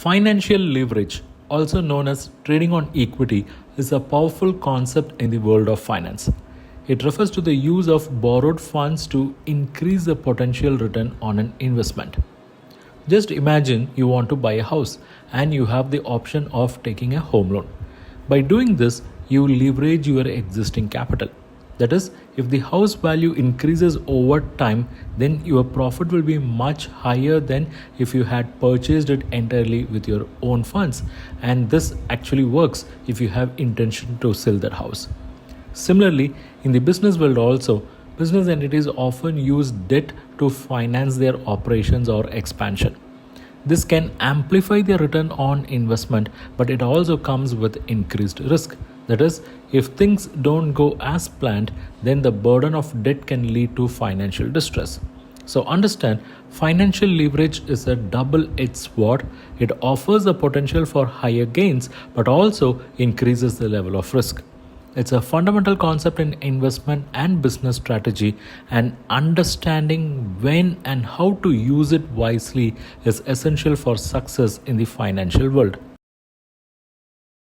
Financial leverage, also known as trading on equity, is a powerful concept in the world of finance. It refers to the use of borrowed funds to increase the potential return on an investment. Just imagine you want to buy a house and you have the option of taking a home loan. By doing this, you leverage your existing capital. That is, if the house value increases over time, then your profit will be much higher than if you had purchased it entirely with your own funds. And this actually works if you have intention to sell that house. Similarly, in the business world also, business entities often use debt to finance their operations or expansion. This can amplify their return on investment, but it also comes with increased risk. That is, if things don't go as planned, then the burden of debt can lead to financial distress. So, understand, financial leverage is a double edged sword. It offers the potential for higher gains, but also increases the level of risk. It's a fundamental concept in investment and business strategy, and understanding when and how to use it wisely is essential for success in the financial world.